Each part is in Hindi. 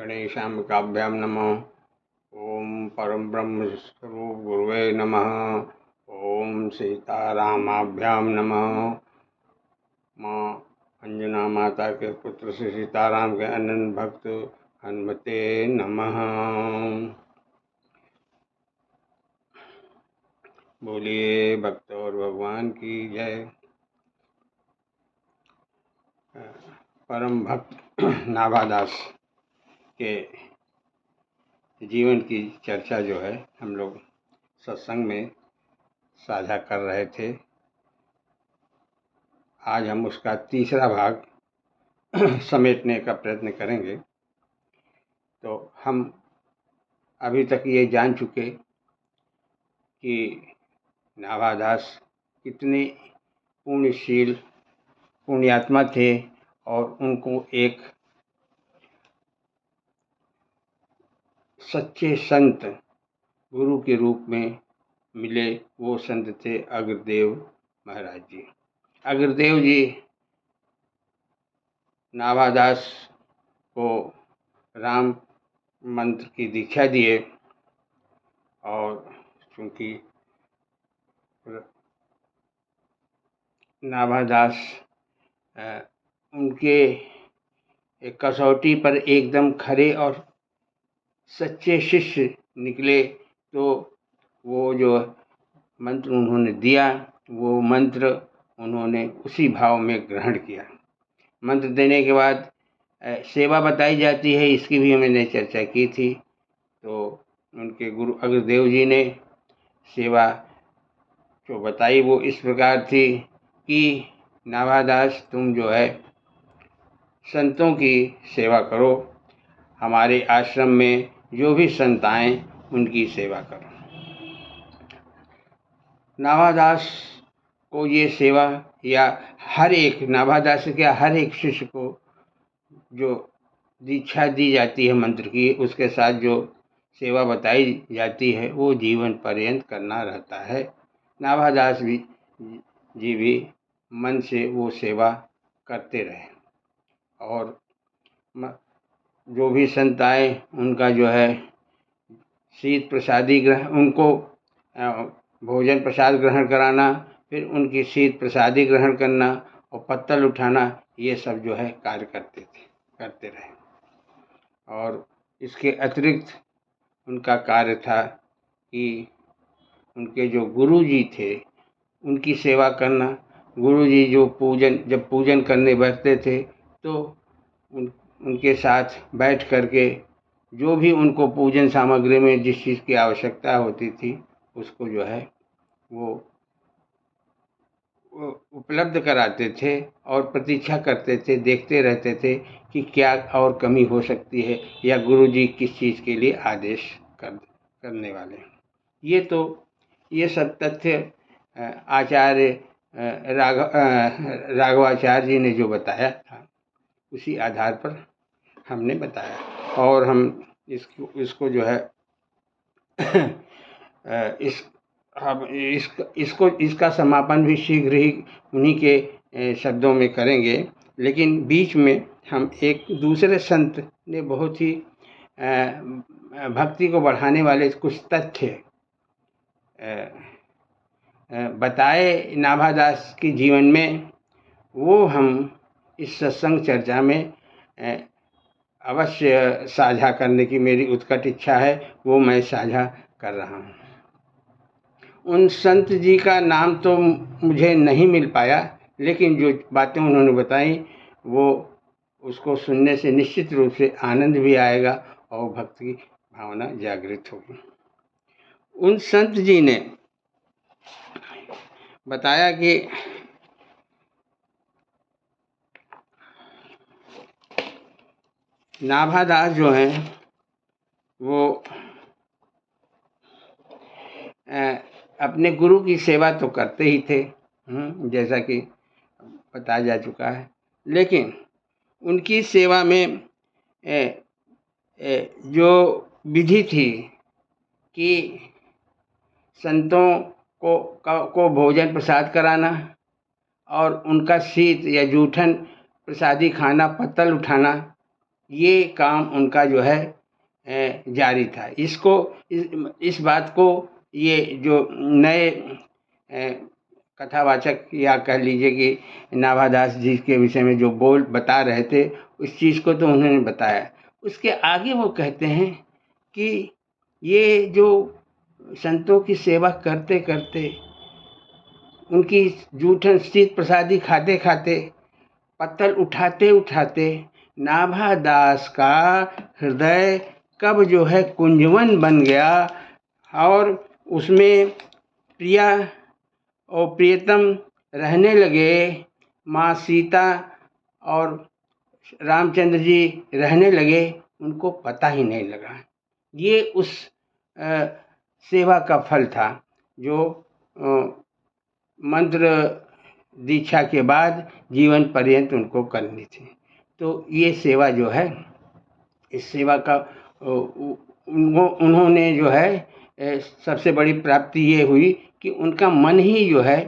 गणेशाम्बिकाभ्यां नमः। ओम परम ब्रह्म स्वरूप गुरुवे नमः। ओम सीतारामाभ्याम नमः। माँ अंजना माता के पुत्र श्री सीताराम के अनन्य भक्त हनुमते नमः। बोलिए भक्त और भगवान की जय। परम भक्त नाभादास के जीवन की चर्चा जो है हम लोग सत्संग में साझा कर रहे थे। आज हम उसका तीसरा भाग समेटने का प्रयत्न करेंगे। तो हम अभी तक ये जान चुके कि नाभादास कितने पुण्यशील पुण्यात्मा थे और उनको एक सच्चे संत गुरु के रूप में मिले। वो संत थे अग्रदेव महाराज जी। अग्रदेव जी नाभादास को राम मंत्र की दीक्षा दिए और चूँकि नाभादास उनके एक कसौटी पर एकदम खरे और सच्चे शिष्य निकले, तो वो जो मंत्र उन्होंने दिया वो मंत्र उन्होंने उसी भाव में ग्रहण किया। मंत्र देने के बाद सेवा बताई जाती है, इसकी भी मैंने चर्चा की थी। तो उनके गुरु अग्रदेव जी ने सेवा जो बताई वो इस प्रकार थी कि नाभादास तुम जो है संतों की सेवा करो, हमारे आश्रम में जो भी संत आएं उनकी सेवा करो। नाभादास को ये सेवा या हर एक नाभादास से क्या हर एक शिष्य को जो दीक्षा दी जाती है मंत्र की, उसके साथ जो सेवा बताई जाती है वो जीवन पर्यंत करना रहता है। नाभादास जी भी मन से वो सेवा करते रहे और जो भी संत आए उनका जो है शीत प्रसादी ग्रहण, उनको भोजन प्रसाद ग्रहण कराना, फिर उनकी शीत प्रसादी ग्रहण करना और पत्तल उठाना, ये सब जो है कार्य करते रहे। और इसके अतिरिक्त उनका कार्य था कि उनके जो गुरु जी थे उनकी सेवा करना। गुरु जी जो जब पूजन करने बैठते थे तो उनके साथ बैठ करके जो भी उनको पूजन सामग्री में जिस चीज़ की आवश्यकता होती थी उसको जो है वो उपलब्ध कराते थे और प्रतीक्षा करते थे, देखते रहते थे कि क्या और कमी हो सकती है या गुरु जी किस चीज़ के लिए आदेश करने वाले। ये सब तथ्य आचार्य राघवाचार्य जी ने जो बताया था उसी आधार पर हमने बताया। और हम इसको जो है इसका समापन भी शीघ्र ही उन्हीं के शब्दों में करेंगे। लेकिन बीच में हम एक दूसरे संत ने बहुत ही भक्ति को बढ़ाने वाले कुछ तथ्य बताए नाभादास के जीवन में, वो हम इस सत्संग चर्चा में अवश्य साझा करने की मेरी उत्कट इच्छा है, वो मैं साझा कर रहा हूँ। उन संत जी का नाम तो मुझे नहीं मिल पाया, लेकिन जो बातें उन्होंने बताई वो उसको सुनने से निश्चित रूप से आनंद भी आएगा और भक्ति की भावना जागृत होगी। उन संत जी ने बताया कि नाभादास जो हैं वो अपने गुरु की सेवा तो करते ही थे, जैसा कि बताया जा चुका है, लेकिन उनकी सेवा में जो विधि थी कि संतों को भोजन प्रसाद कराना और उनका शीत या जूठन प्रसादी खाना, पत्तल उठाना, ये काम उनका जो है जारी था। इस बात को ये जो नए कथावाचक या कह लीजिए कि नाभादास जी के विषय में जो बता रहे थे, उस चीज़ को तो उन्होंने बताया। उसके आगे वो कहते हैं कि ये जो संतों की सेवा करते करते, उनकी जूठन शीत प्रसादी खाते खाते, पत्तल उठाते उठाते नाभादास का हृदय कब जो है कुंजवन बन गया और उसमें प्रिया और प्रियतम रहने लगे, माँ सीता और रामचंद्र जी रहने लगे, उनको पता ही नहीं लगा। ये उस सेवा का फल था जो मंत्र दीक्षा के बाद जीवन पर्यंत उनको करनी थी। तो ये सेवा जो है, इस सेवा का उन्होंने जो है सबसे बड़ी प्राप्ति ये हुई कि उनका मन ही जो है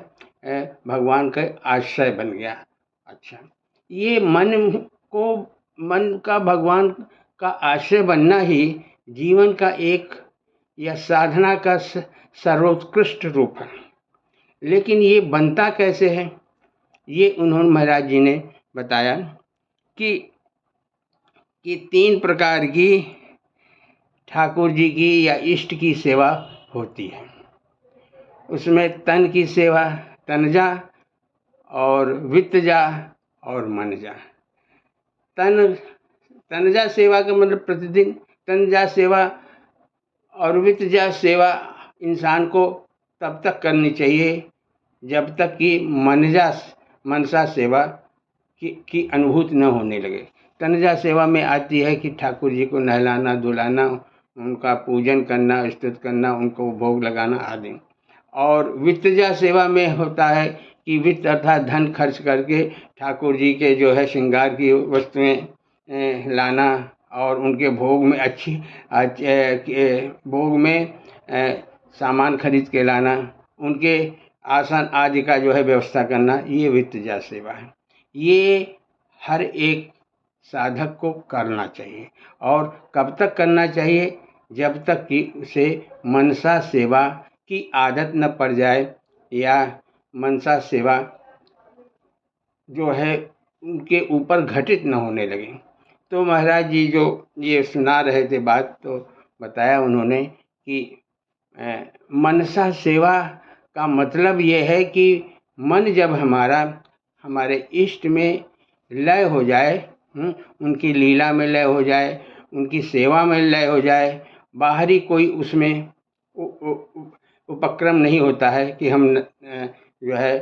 भगवान का आश्रय बन गया। अच्छा, ये मन का भगवान का आश्रय बनना ही जीवन का एक या साधना का सर्वोत्कृष्ट रूप है। लेकिन ये बनता कैसे है, ये उन्होंने महाराज जी ने बताया कि 3 प्रकार की ठाकुर जी की या इष्ट की सेवा होती है। उसमें तन की सेवा, तनजा और वित्तजा और मनजा। तनजा सेवा का मतलब प्रतिदिन, तनजा सेवा और वित्तजा सेवा इंसान को तब तक करनी चाहिए जब तक कि मनसा सेवा की अनुभूति न होने लगे। तनजा सेवा में आती है कि ठाकुर जी को नहलाना धुलाना, उनका पूजन करना, स्तुति करना, उनको भोग लगाना आदि। और वित्तजा सेवा में होता है कि वित्त अर्थात धन खर्च करके ठाकुर जी के जो है श्रृंगार की वस्तुएं लाना और उनके भोग में भोग में सामान खरीद के लाना, उनके आसन आदि का जो है व्यवस्था करना, ये वित्तजा सेवा है। ये हर एक साधक को करना चाहिए। और कब तक करना चाहिए, जब तक कि उसे मनसा सेवा की आदत न पड़ जाए या मनसा सेवा जो है उनके ऊपर घटित न होने लगे। तो महाराज जी जो ये सुना रहे थे बात, तो बताया उन्होंने कि मनसा सेवा का मतलब ये है कि मन जब हमारे इष्ट में लय हो जाए, उनकी लीला में लय हो जाए, उनकी सेवा में लय हो जाए, बाहरी कोई उसमें उपक्रम नहीं होता है कि हम जो है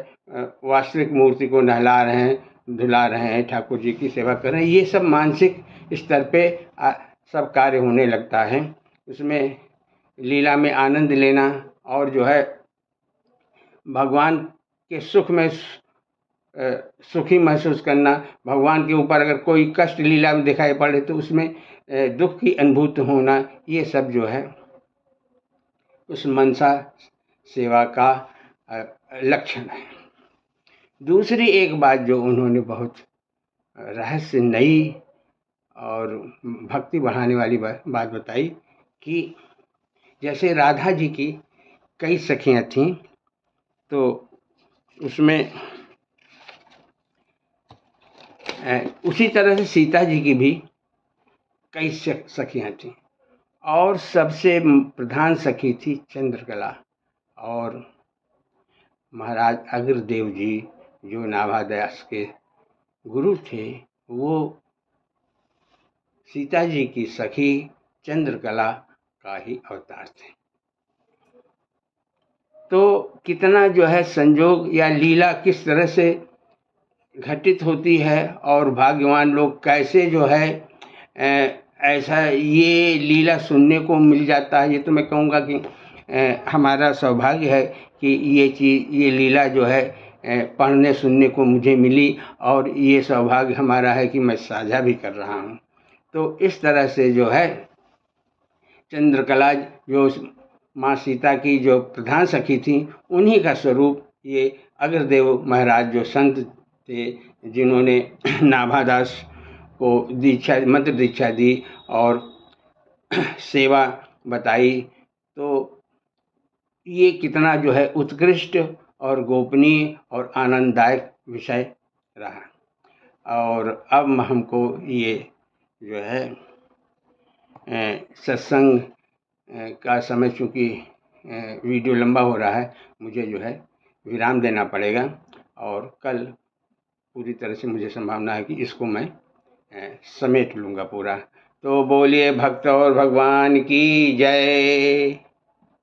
वास्तविक मूर्ति को नहला रहे हैं, धुला रहे हैं, ठाकुर जी की सेवा कर रहे हैं। ये सब मानसिक स्तर पे सब कार्य होने लगता है। उसमें लीला में आनंद लेना और जो है भगवान के सुख में सुखी महसूस करना, भगवान के ऊपर अगर कोई कष्ट लीला में दिखाई पड़े तो उसमें दुख की अनुभूति होना, ये सब जो है उस मनसा सेवा का लक्षण है। दूसरी एक बात जो उन्होंने बहुत रहस्य नई और भक्ति बढ़ाने वाली बात बताई कि जैसे राधा जी की कई सखियां थीं, तो उसमें उसी तरह से सीता जी की भी कई सखियां थीं और सबसे प्रधान सखी थी चंद्रकला। और महाराज अग्रदेव जी जो नाभादास के गुरु थे, वो सीता जी की सखी चंद्रकला का ही अवतार थे। तो कितना जो है संजोग या लीला किस तरह से घटित होती है और भाग्यवान लोग कैसे जो है ऐसा ये लीला सुनने को मिल जाता है। ये तो मैं कहूँगा कि हमारा सौभाग्य है कि ये लीला जो है पढ़ने सुनने को मुझे मिली और ये सौभाग्य हमारा है कि मैं साझा भी कर रहा हूँ। तो इस तरह से जो है चंद्रकला जो माँ सीता की जो प्रधान सखी थी, उन्हीं का स्वरूप ये अग्रदेव महाराज जो संत थे, जिन्होंने नाभादास को दीक्षा मंत्र दीक्षा दी और सेवा बताई, तो ये कितना जो है उत्कृष्ट और गोपनीय और आनंददायक विषय रहा। और अब हमको ये जो है सत्संग का समय, चूँकि वीडियो लंबा हो रहा है, मुझे जो है विराम देना पड़ेगा और कल पूरी तरह से मुझे संभावना है कि इसको मैं समेट लूँगा पूरा। तो बोलिए भक्त और भगवान की जय।